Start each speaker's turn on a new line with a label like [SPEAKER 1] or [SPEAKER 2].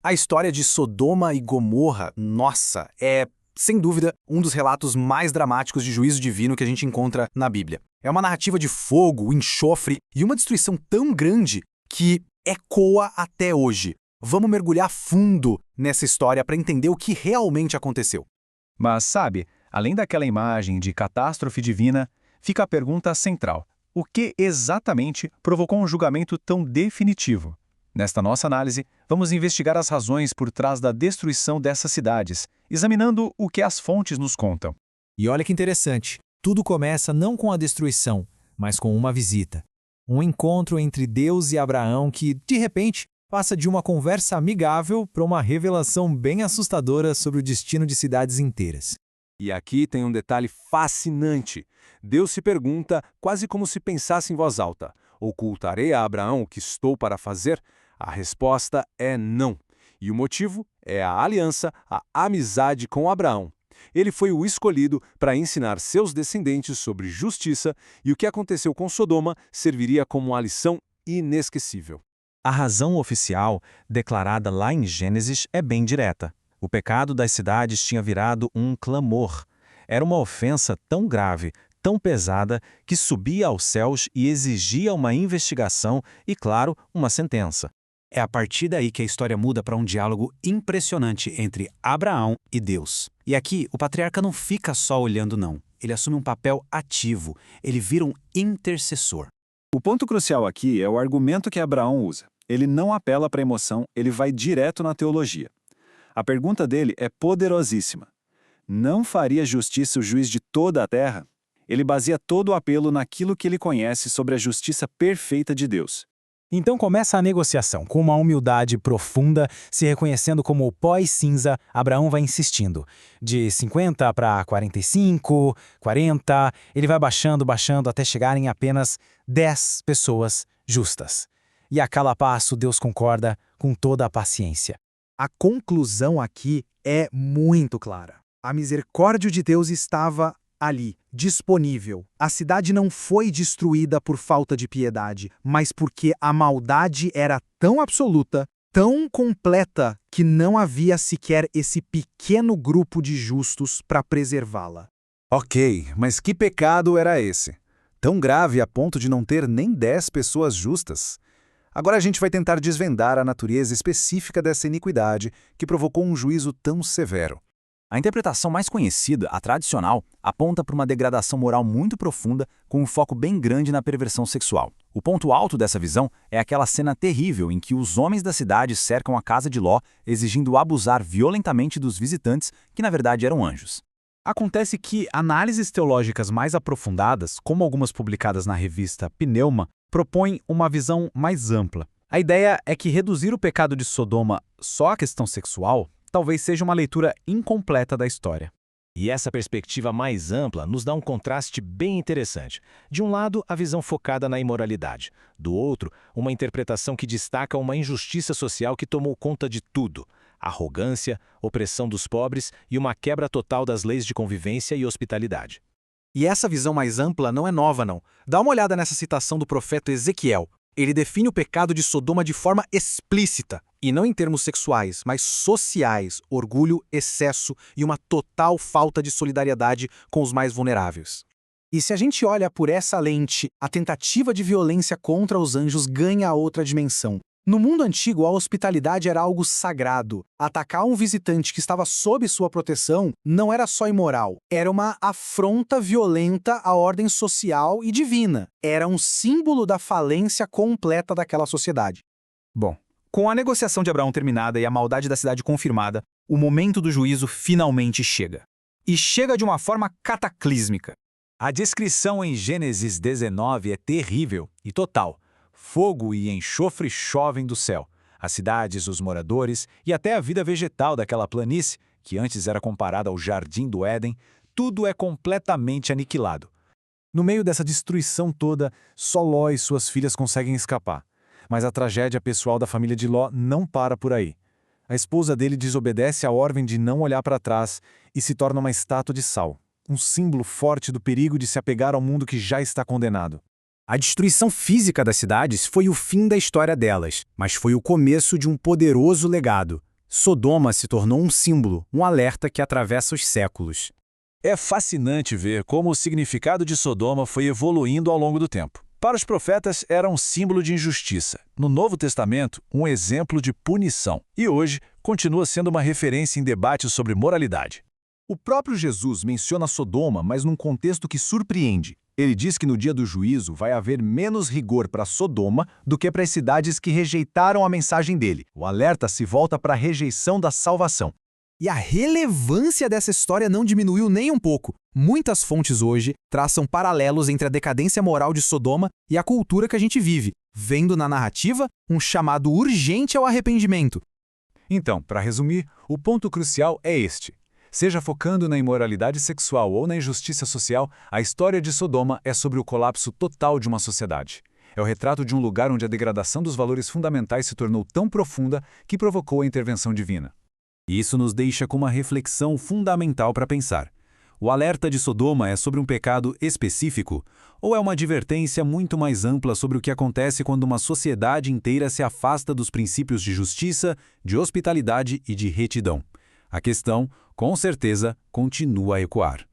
[SPEAKER 1] A história de Sodoma e Gomorra, nossa, é, sem dúvida, um dos relatos mais dramáticos de juízo divino que a gente encontra na Bíblia. É uma narrativa de fogo, enxofre e uma destruição tão grande que ecoa até hoje. Vamos mergulhar fundo nessa história para entender o que realmente aconteceu.
[SPEAKER 2] Mas, sabe, além daquela imagem de catástrofe divina, fica a pergunta central. O que exatamente provocou um julgamento tão definitivo? Nesta nossa análise, vamos investigar as razões por trás da destruição dessas cidades, examinando o que as fontes nos contam.
[SPEAKER 3] E olha que interessante, tudo começa não com a destruição, mas com uma visita. Um encontro entre Deus e Abraão que, de repente, passa de uma conversa amigável para uma revelação bem assustadora sobre o destino de cidades inteiras.
[SPEAKER 4] E aqui tem um detalhe fascinante. Deus se pergunta, quase como se pensasse em voz alta: ocultarei a Abraão o que estou para fazer? A resposta é não. E o motivo é a aliança, a amizade com Abraão. Ele foi o escolhido para ensinar seus descendentes sobre justiça, e o que aconteceu com Sodoma serviria como uma lição inesquecível.
[SPEAKER 5] A razão oficial, declarada lá em Gênesis, é bem direta. O pecado das cidades tinha virado um clamor. Era uma ofensa tão grave, tão pesada, que subia aos céus e exigia uma investigação e, claro, uma sentença.
[SPEAKER 1] É a partir daí que a história muda para um diálogo impressionante entre Abraão e Deus. E aqui, o patriarca não fica só olhando, não. Ele assume um papel ativo. Ele vira um intercessor.
[SPEAKER 2] O ponto crucial aqui é o argumento que Abraão usa. Ele não apela para a emoção, ele vai direto na teologia. A pergunta dele é poderosíssima. Não faria justiça o juiz de toda a terra? Ele baseia todo o apelo naquilo que ele conhece sobre a justiça perfeita de Deus.
[SPEAKER 3] Então começa a negociação. Com uma humildade profunda, se reconhecendo como o pó e cinza, Abraão vai insistindo. De 50 para 45, 40, ele vai baixando até chegar em apenas 10 pessoas justas. E a cada passo Deus concorda com toda a paciência.
[SPEAKER 6] A conclusão aqui é muito clara. A misericórdia de Deus estava ali, disponível. A cidade não foi destruída por falta de piedade, mas porque a maldade era tão absoluta, tão completa, que não havia sequer esse pequeno grupo de justos para preservá-la.
[SPEAKER 7] Ok, mas que pecado era esse? Tão grave a ponto de não ter nem 10 pessoas justas? Agora a gente vai tentar desvendar a natureza específica dessa iniquidade que provocou um juízo tão severo.
[SPEAKER 1] A interpretação mais conhecida, a tradicional, aponta para uma degradação moral muito profunda com um foco bem grande na perversão sexual. O ponto alto dessa visão é aquela cena terrível em que os homens da cidade cercam a casa de Ló, exigindo abusar violentamente dos visitantes, que na verdade eram anjos.
[SPEAKER 3] Acontece que análises teológicas mais aprofundadas, como algumas publicadas na revista Pneuma, propõem uma visão mais ampla. A ideia é que reduzir o pecado de Sodoma só à questão sexual talvez seja uma leitura incompleta da história.
[SPEAKER 5] E essa perspectiva mais ampla nos dá um contraste bem interessante. De um lado, a visão focada na imoralidade. Do outro, uma interpretação que destaca uma injustiça social que tomou conta de tudo. Arrogância, opressão dos pobres e uma quebra total das leis de convivência e hospitalidade.
[SPEAKER 1] E essa visão mais ampla não é nova, não. Dá uma olhada nessa citação do profeta Ezequiel. Ele define o pecado de Sodoma de forma explícita, e não em termos sexuais, mas sociais, orgulho, excesso e uma total falta de solidariedade com os mais vulneráveis. E se a gente olha por essa lente, a tentativa de violência contra os anjos ganha outra dimensão. No mundo antigo, a hospitalidade era algo sagrado. Atacar um visitante que estava sob sua proteção não era só imoral, era uma afronta violenta à ordem social e divina. Era um símbolo da falência completa daquela sociedade.
[SPEAKER 3] Bom, com a negociação de Abraão terminada e a maldade da cidade confirmada, o momento do juízo finalmente chega. E chega de uma forma cataclísmica.
[SPEAKER 5] A descrição em Gênesis 19 é terrível e total. Fogo e enxofre chovem do céu. As cidades, os moradores e até a vida vegetal daquela planície, que antes era comparada ao jardim do Éden, tudo é completamente aniquilado.
[SPEAKER 3] No meio dessa destruição toda, só Ló e suas filhas conseguem escapar. Mas a tragédia pessoal da família de Ló não para por aí. A esposa dele desobedece à ordem de não olhar para trás e se torna uma estátua de sal, um símbolo forte do perigo de se apegar ao mundo que já está condenado.
[SPEAKER 1] A destruição física das cidades foi o fim da história delas, mas foi o começo de um poderoso legado. Sodoma se tornou um símbolo, um alerta que atravessa os séculos.
[SPEAKER 2] É fascinante ver como o significado de Sodoma foi evoluindo ao longo do tempo. Para os profetas, era um símbolo de injustiça. No Novo Testamento, um exemplo de punição. E hoje, continua sendo uma referência em debates sobre moralidade.
[SPEAKER 7] O próprio Jesus menciona Sodoma, mas num contexto que surpreende. Ele diz que no dia do juízo vai haver menos rigor para Sodoma do que para as cidades que rejeitaram a mensagem dele. O alerta se volta para a rejeição da salvação.
[SPEAKER 6] E a relevância dessa história não diminuiu nem um pouco. Muitas fontes hoje traçam paralelos entre a decadência moral de Sodoma e a cultura que a gente vive, vendo na narrativa um chamado urgente ao arrependimento.
[SPEAKER 2] Então, para resumir, o ponto crucial é este. Seja focando na imoralidade sexual ou na injustiça social, a história de Sodoma é sobre o colapso total de uma sociedade. É o retrato de um lugar onde a degradação dos valores fundamentais se tornou tão profunda que provocou a intervenção divina.
[SPEAKER 7] Isso nos deixa com uma reflexão fundamental para pensar. O alerta de Sodoma é sobre um pecado específico ou é uma advertência muito mais ampla sobre o que acontece quando uma sociedade inteira se afasta dos princípios de justiça, de hospitalidade e de retidão? A questão, com certeza, continua a ecoar.